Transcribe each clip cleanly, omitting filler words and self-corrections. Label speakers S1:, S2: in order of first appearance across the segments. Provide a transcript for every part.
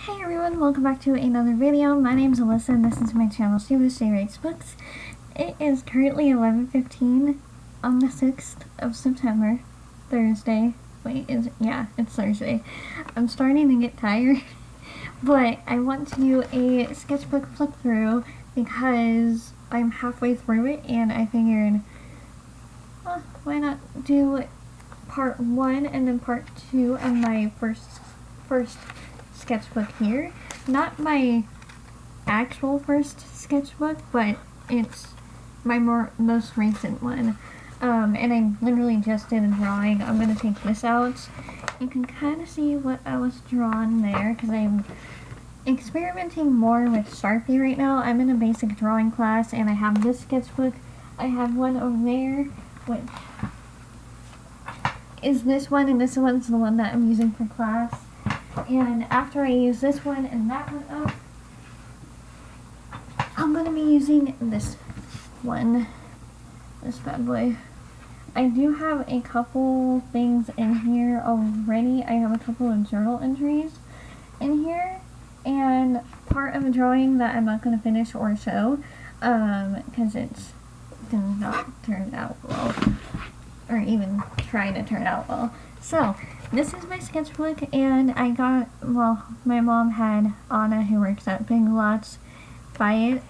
S1: Hey everyone, welcome back to another video. My name is Alyssa and this is my channel, She Writes Books. It is currently 11:15 on the 6th of September, Thursday. Wait, it's Thursday. I'm starting to get tired, but I want to do a sketchbook flip through because I'm halfway through it and I figured, why not do part 1 and then part 2 of my first sketchbook here. Not my actual first sketchbook, but it's my most recent one. And I literally just did a drawing. I'm going to take this out. You can kind of see what I was drawing there because I'm experimenting more with Sharpie right now. I'm in a basic drawing class and I have this sketchbook. I have one over there, which is this one, and this one's the one that I'm using for class. And after I use this one and that one up, I'm going to be using this one, this bad boy. I do have a couple things in here already. I have a couple of journal entries in here, and part of a drawing that I'm not going to finish or show, because it did not turn out well, or even try to turn out well. So, this is my sketchbook, and I got, well, my mom had Anna, who works at Big Lots, buy it.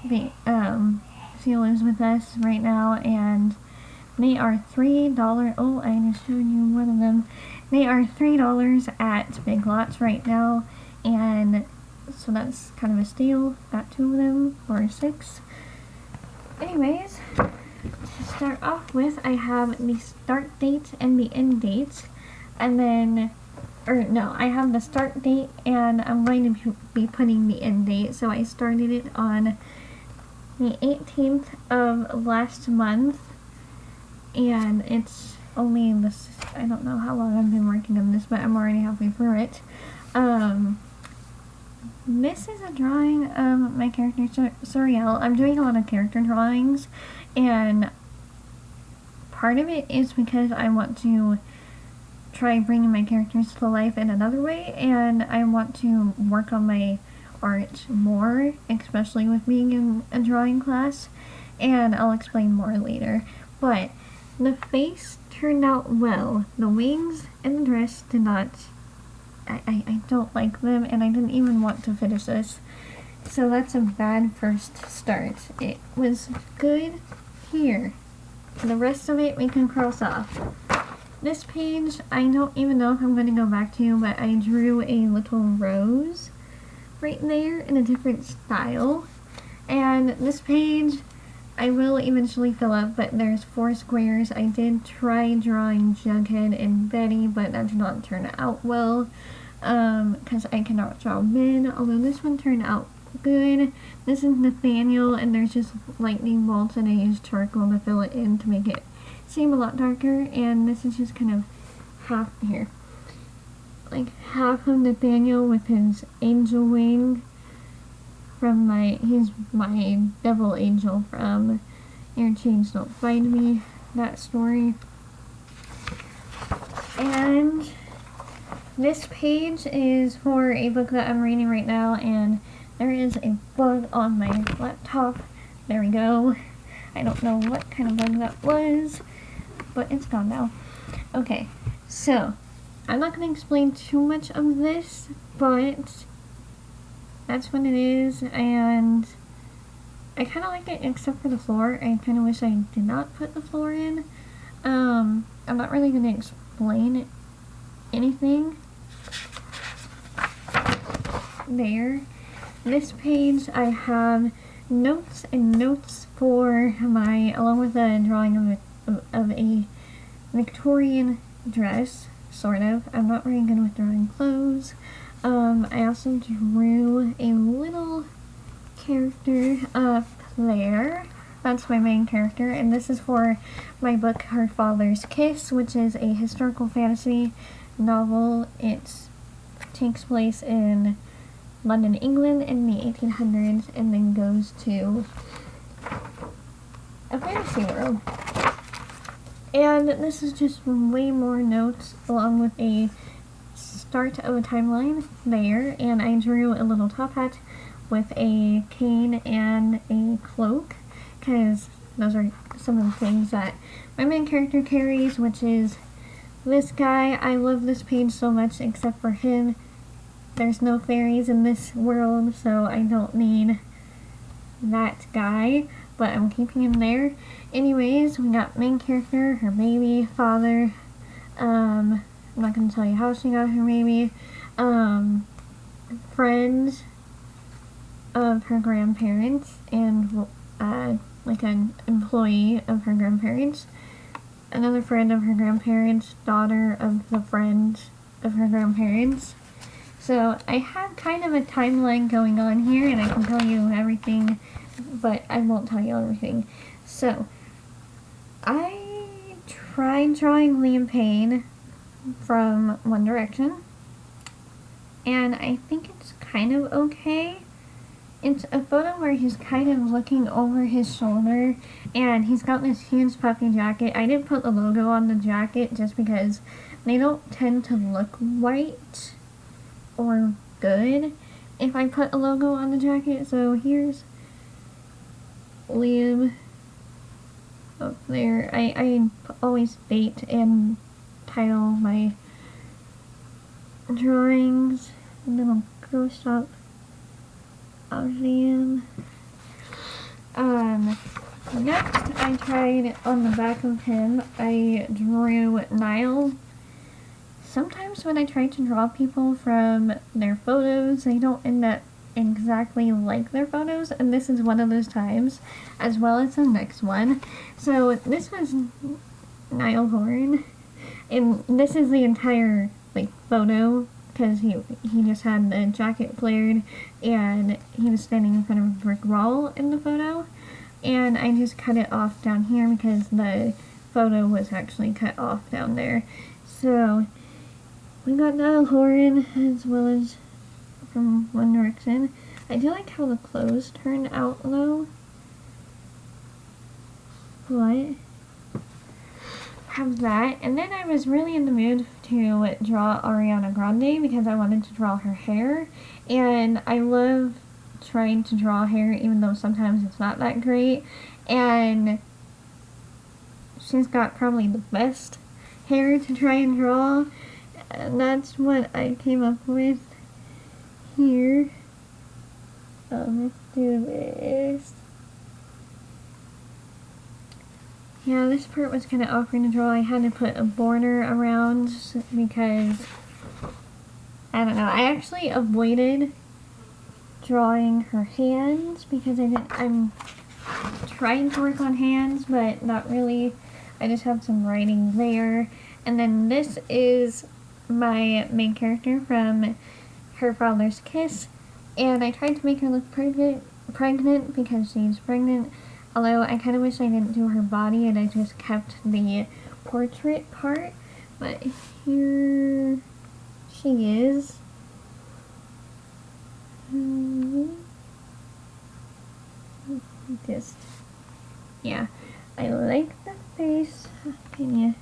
S1: She lives with us right now, and they are $3. Oh, I just showed you one of them. They are $3 at Big Lots right now, and so that's kind of a steal. Got 2 of them for $6. Anyways, to start off with, I have the start date and the end date. And then, I have the start date and I'm going to be putting the end date. So I started it on the 18th of last month. And it's only this, I don't know how long I've been working on this, but I'm already halfway through it. This is a drawing of my character, Suriel. I'm doing a lot of character drawings. And part of it is because I want to try bringing my characters to life in another way, and I want to work on my art more, especially with being in a drawing class, and I'll explain more later. But the face turned out well. The wings and the dress did not. I don't like them, and I didn't even want to finish this. So that's a bad first start. It was good here. The rest of it we can cross off. This page, I don't even know if I'm going to go back to, but I drew a little rose right there in a different style. And this page, I will eventually fill up, but there's 4 squares. I did try drawing Jughead and Betty, but that did not turn out well, because I cannot draw men, although this one turned out good. This is Nathaniel, and there's just lightning bolts, and I used charcoal to fill it in to make it seem a lot darker. And this is just kind of half here, like half of Nathaniel with his angel wing from he's my devil angel from Your Chains Don't Bind Me, that story. And this page is for a book that I'm reading right now, and there is a bug on my laptop. There we go. I don't know what kind of bug that was, but it's gone now. Okay, so I'm not going to explain too much of this, but that's what it is, and I kind of like it except for the floor. I kind of wish I did not put the floor in. I'm not really going to explain anything there. This page I have notes and notes for along with a drawing of a Victorian dress, sort of. I'm not very good with drawing clothes. I also drew a little character up there. That's my main character, and this is for my book, Her Father's Kiss, which is a historical fantasy novel. It takes place in London, England in the 1800s, and then goes to a fantasy world. And this is just way more notes along with a start of a timeline there, and I drew a little top hat with a cane and a cloak, because those are some of the things that my main character carries, which is this guy. I love this page so much, except for him. There's no fairies in this world, so I don't need that guy, but I'm keeping him there. Anyways, we got main character, her baby, father, I'm not going to tell you how she got her baby, friends of her grandparents, and like an employee of her grandparents, another friend of her grandparents, daughter of the friend of her grandparents. So I have kind of a timeline going on here, and I can tell you everything, but I won't tell you everything. So I tried drawing Liam Payne from One Direction, and I think it's kind of okay. It's a photo where he's kind of looking over his shoulder, and he's got this huge puffy jacket. I didn't put the logo on the jacket just because they don't tend to look right or good if I put a logo on the jacket. So here's Liam up there. I always date and title my drawings, and then I'll close up of Liam. Next I tried on the back of him, I drew Niall. Sometimes when I try to draw people from their photos, they don't end up exactly like their photos, and this is one of those times, as well as the next one. So this was Niall Horan, and this is the entire photo, because he just had the jacket flared, and he was standing in front of a brick wall in the photo, and I just cut it off down here because the photo was actually cut off down there. So we got Niall Horan, as well as from One Direction. I do like how the clothes turned out though. But have that, and then I was really in the mood to draw Ariana Grande because I wanted to draw her hair, and I love trying to draw hair even though sometimes it's not that great, and she's got probably the best hair to try and draw, and that's what I came up with here. Let's do this. Yeah, this part was kind of awkward to draw. I had to put a border around because, I don't know, I actually avoided drawing her hands because I'm trying to work on hands, but not really. I just have some writing there. And then this is my main character from Her Father's Kiss, and I tried to make her look pregnant because she's pregnant. Although I kind of wish I didn't do her body and I just kept the portrait part. But here she is. Just, yeah. I like the face. Can you?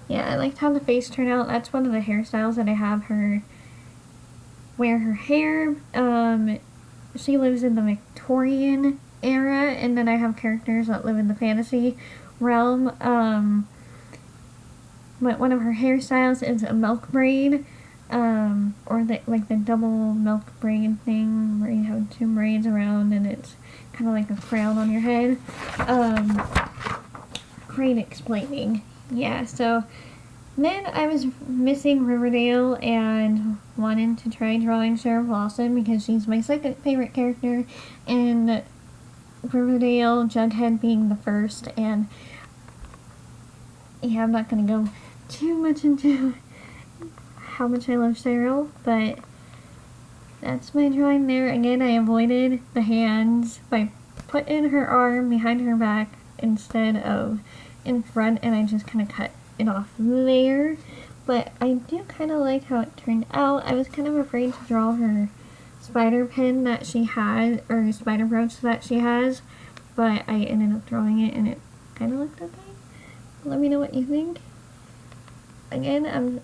S1: Yeah, I liked how the face turned out. That's one of the hairstyles that I have her wear her hair. She lives in the Victorian era, and then I have characters that live in the fantasy realm. But one of her hairstyles is a milk braid, or the double milk braid thing where you have two braids around and it's kind of like a crown on your head. Great explaining. Yeah, so then I was missing Riverdale and wanted to try drawing Sarah Blossom because she's my second favorite character in Riverdale, Jughead being the first, and yeah, I'm not going to go too much into how much I love Cheryl, but that's my drawing there. Again, I avoided the hands by putting her arm behind her back instead of in front, and I just kind of cut it off there, but I do kind of like how it turned out. I was kind of afraid to draw her spider pin that she had, or spider brooch that she has, but I ended up drawing it and it kind of looked okay. Let me know what you think. Again, I'm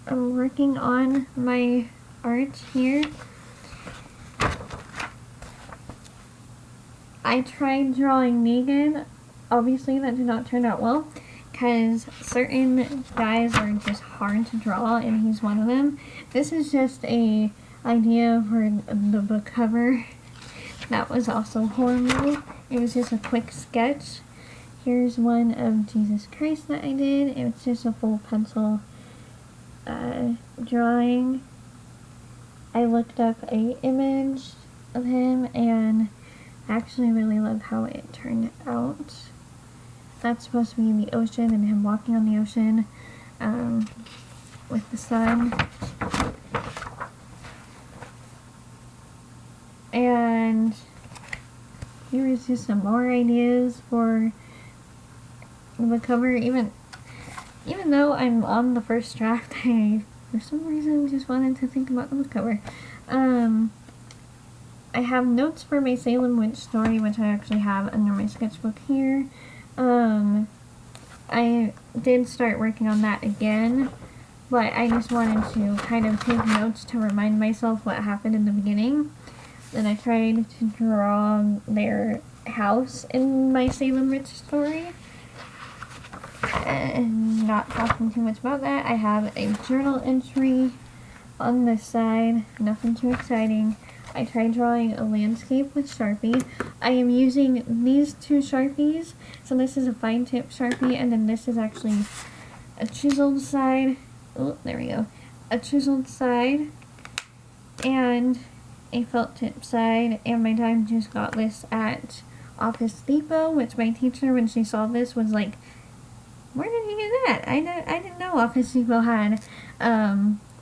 S1: I'm working on my art here. I tried drawing Negan. Obviously that did not turn out well because certain guys are just hard to draw, and he's one of them. This is just a idea for the book cover. That was also horrible. It was just a quick sketch. Here's one of Jesus Christ that I did. It was just a full pencil drawing. I looked up a image of him and actually really love how it turned out. That's supposed to be in the ocean and him walking on the ocean with the sun. And here is just some more ideas for the cover. Even though I'm on the first draft, I for some reason just wanted to think about the book cover. I have notes for my Salem Witch story, which I actually have under my sketchbook here. I did start working on that again, but I just wanted to kind of take notes to remind myself what happened in the beginning. Then I tried to draw their house in my Salem Witch story. And not talking too much about that, I have a journal entry on this side, nothing too exciting. I tried drawing a landscape with Sharpie. I am using these two Sharpies. So this is a fine tip Sharpie, and then this is actually a chiseled side. Oh, there we go. A chiseled side and a felt tip side. And my dad just got this at Office Depot, which my teacher, when she saw this, was like, "Where did you get that? I didn't know Office Depot had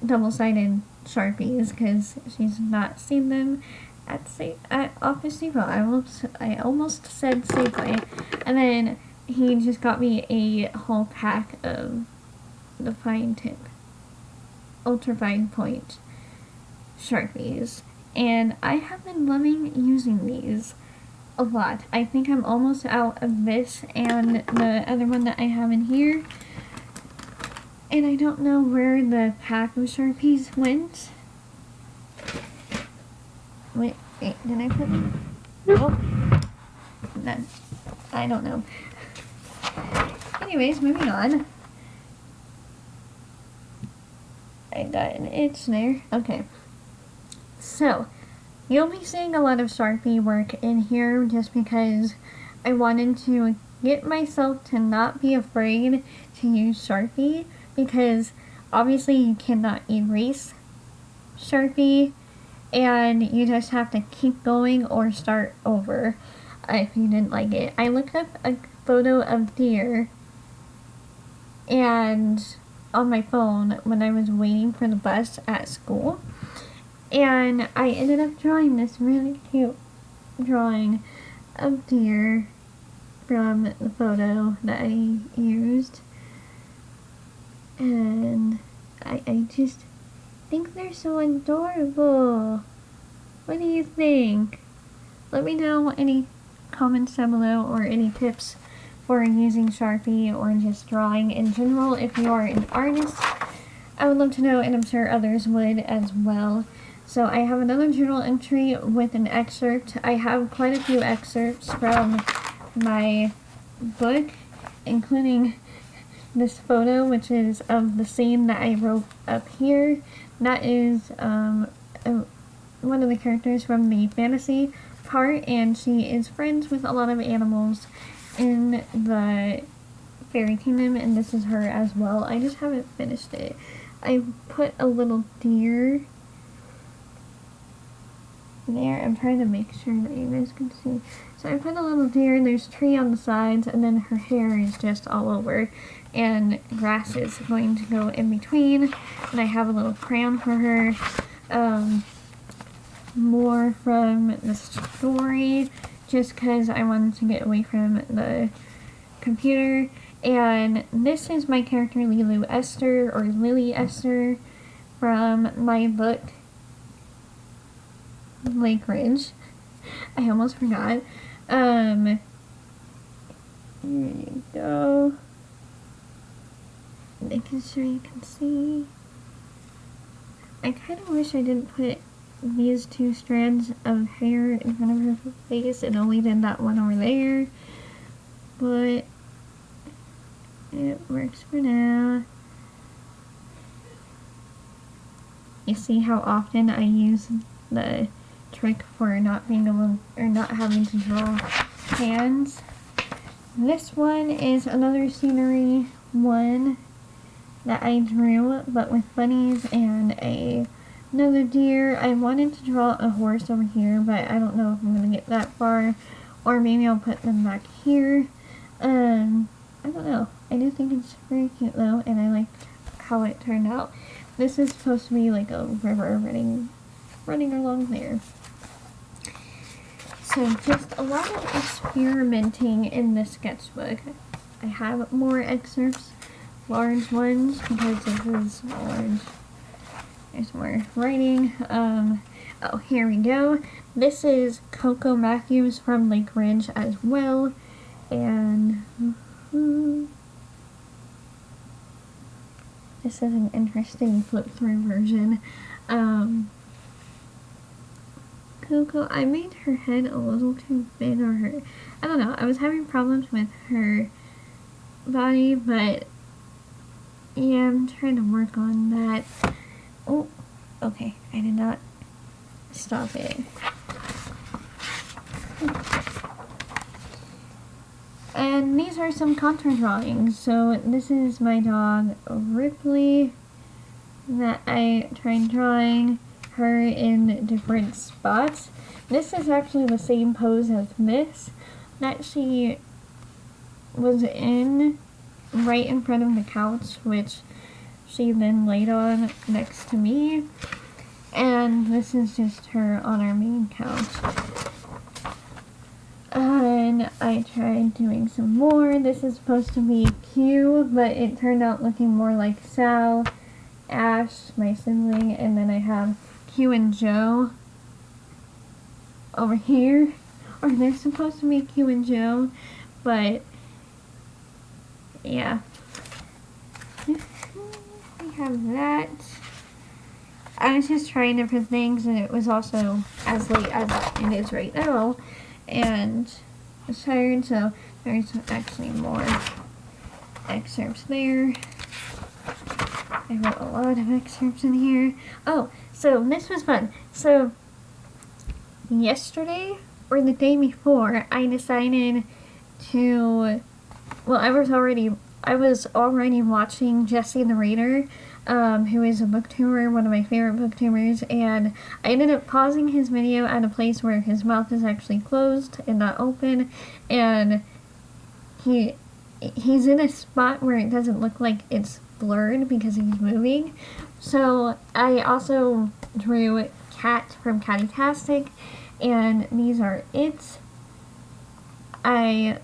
S1: double-sided Sharpies," because she's not seen them at Office Depot. I almost said Safeway. And then he just got me a whole pack of the fine tip, ultra fine point Sharpies, and I have been loving using these a lot. I think I'm almost out of this and the other one that I have in here. And I don't know where the pack of Sharpies went. Wait, did I put them? Nope. I don't know. Anyways, moving on. I got an itch there. Okay. So, you'll be seeing a lot of Sharpie work in here just because I wanted to get myself to not be afraid to use Sharpie, because obviously you cannot erase Sharpie and you just have to keep going or start over if you didn't like it. I looked up a photo of deer and on my phone when I was waiting for the bus at school, and I ended up drawing this really cute drawing of deer from the photo that I used. And I just think they're so adorable. What do you think? Let me know any comments down below or any tips for using Sharpie or just drawing in general. If you are an artist, I would love to know, and I'm sure others would as well. So I have another journal entry with an excerpt. I have quite a few excerpts from my book, including this photo, which is of the scene that I wrote up here. That is one of the characters from the fantasy part, and she is friends with a lot of animals in the fairy kingdom, and this is her as well. I just haven't finished it. I put a little deer there. I'm trying to make sure that you guys can see. So I put a little deer, and there's a tree on the sides, and then her hair is just all over, and grass is going to go in between, and I have a little crown for her. More from the story, just because I wanted to get away from the computer. And this is my character Lilu Esther, or Lily Esther, from my book Lake Ridge. I almost forgot. Here you go. Making sure you can see. I kind of wish I didn't put these 2 strands of hair in front of her face and only did that one over there, but it works for now. You see how often I use the trick for not being able, or not having to draw hands. This one is another scenery one that I drew, but with bunnies and another deer. I wanted to draw a horse over here, but I don't know if I'm going to get that far, or maybe I'll put them back here. I don't know. I do think it's very cute though, and I like how it turned out. This is supposed to be like a river running along there. So just a lot of experimenting in this sketchbook. I have more excerpts, large ones, because this is large. There's more writing. Oh, here we go. This is Coco Matthews from Lake Ridge as well. And this is an interesting flip-through version. Coco, I made her head a little too big, or her, I don't know, I was having problems with her body, but yeah, I'm trying to work on that. Oh, okay, I did not stop it. And these are some contour drawings. So this is my dog Ripley that I tried drawing her in different spots. This is actually the same pose as this that she was in right in front of the couch, which she then laid on next to me. And this is just her on our main couch. And I tried doing some more. This is supposed to be Q, but it turned out looking more like Sal, Ash, my sibling, and then I have Q and Joe over here. Or they're supposed to be Q and Joe, but yeah. We have that. I was just trying different things, and it was also as late as it is right now, and I was tired, so there's actually more excerpts there. I wrote a lot of excerpts in here. Oh, so this was fun. So yesterday or the day before, I decided to, well, I was already watching Jesse the Reader, who is a booktuber, one of my favorite booktubers, and I ended up pausing his video at a place where his mouth is actually closed and not open, and he's in a spot where it doesn't look like it's blurred because he's moving. So I also drew Cat from Cattastic, and these are it. I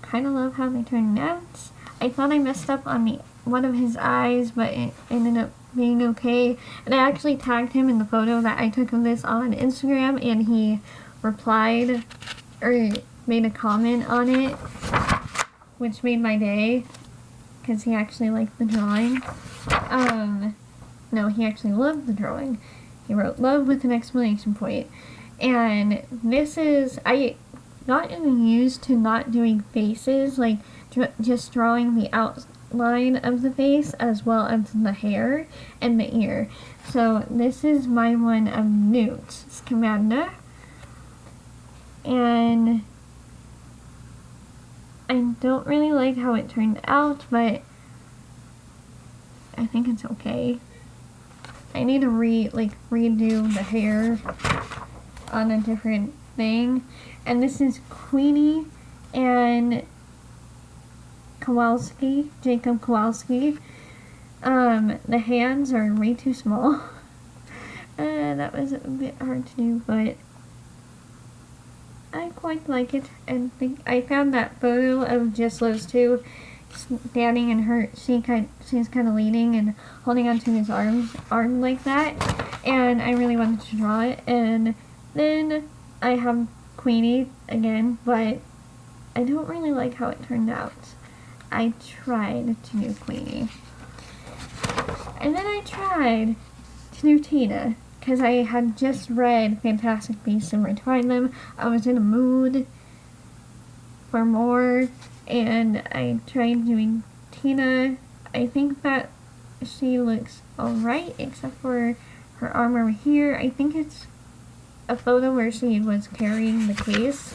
S1: kind of love how they turned out. I thought I messed up on one of his eyes, but it ended up being okay. And I actually tagged him in the photo that I took of this on Instagram, and he replied or made a comment on it, which made my day because he actually liked the drawing. No, he actually loved the drawing. He wrote love with an exclamation point. And this is, I got used to not doing faces, like just drawing the outline of the face as well as the hair and the ear. So this is my one of Newt's Scamander, and I don't really like how it turned out, but I think it's okay. I need to redo the hair on a different thing. And this is Queenie and Kowalski, Jacob Kowalski. The hands are way too small. That was a bit hard to do, but I quite like it. And think I found that photo of just those two standing, and she's kind of leaning and holding onto his arm like that, and I really wanted to draw it. And then I have Queenie again, but I don't really like how it turned out. I tried to do Queenie, and then I tried to do Tina, because I had just read Fantastic Beasts and Where to Find Them. I was in a mood for more, and I tried doing Tina. I think that she looks alright, except for her arm over here. I think it's a photo where she was carrying the case,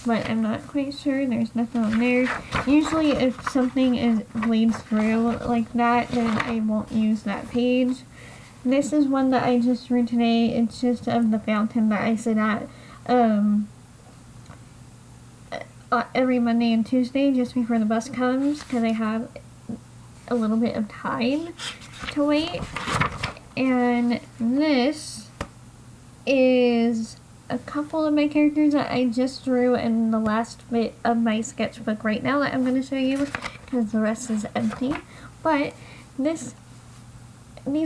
S1: but I'm not quite sure. There's nothing on there. Usually if something bleeds through like that, then I won't use that page. This is one that I just drew today. It's just of the fountain that I sit at every Monday and Tuesday just before the bus comes, because I have a little bit of time to wait. And this is a couple of my characters that I just drew in the last bit of my sketchbook right now that I'm going to show you, because the rest is empty. But these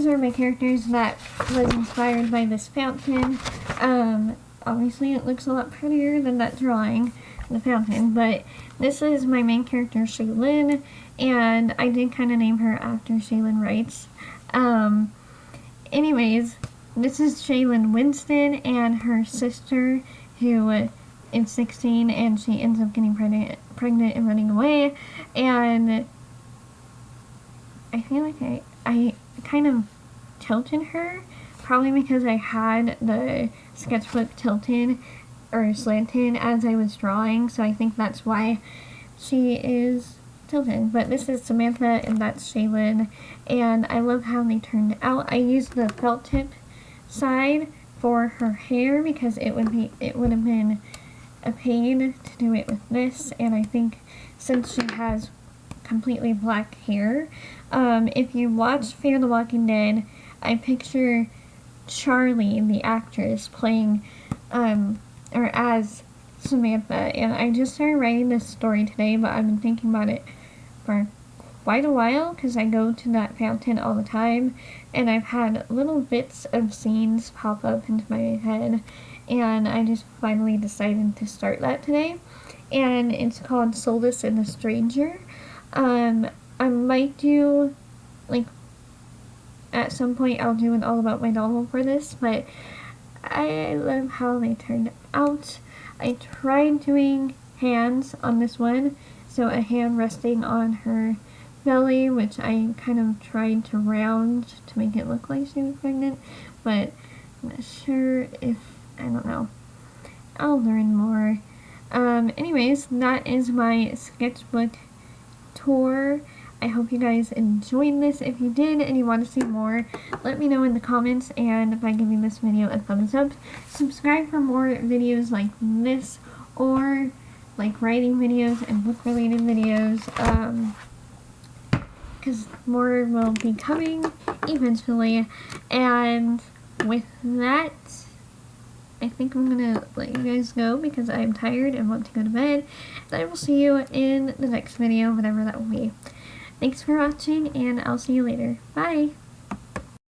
S1: are my characters that was inspired by this fountain. Obviously it looks a lot prettier than that drawing, the fountain, but this is my main character, Shaylin, and I did kind of name her after Shaylin Wrights. Anyways, this is Shaylin Winston and her sister, who is 16, and she ends up getting pregnant and running away. And I feel like I kind of tilted her, probably because I had the sketchbook tilted or slanted as I was drawing, so I think that's why she is tilted. But this is Samantha and that's Shaylin, and I love how they turned out. I used the felt tip side for her hair because it would have been a pain to do it with this, and I think since she has completely black hair, if you watch Fear the Walking Dead, I picture Charlie, the actress, playing or as Samantha, and I just started writing this story today, but I've been thinking about it for quite a while because I go to that fountain all the time, and I've had little bits of scenes pop up into my head, and I just finally decided to start that today, and it's called Solace in the Stranger. I might do, like, at some point I'll do an all about my novel for this, but I love how they turned out. I tried doing hands on this one, so a hand resting on her belly, which I kind of tried to round to make it look like she was pregnant, but I'm not sure if, I don't know. I'll learn more. Anyways, that is my sketchbook tour. I hope you guys enjoyed this. If you did and you want to see more, let me know in the comments, and by giving this video a thumbs up. Subscribe for more videos like this, or like writing videos and book related videos, because more will be coming eventually. And with that, I think I'm gonna let you guys go because I'm tired and want to go to bed. And I will see you in the next video, whatever that will be. Thanks for watching, and I'll see you later. Bye!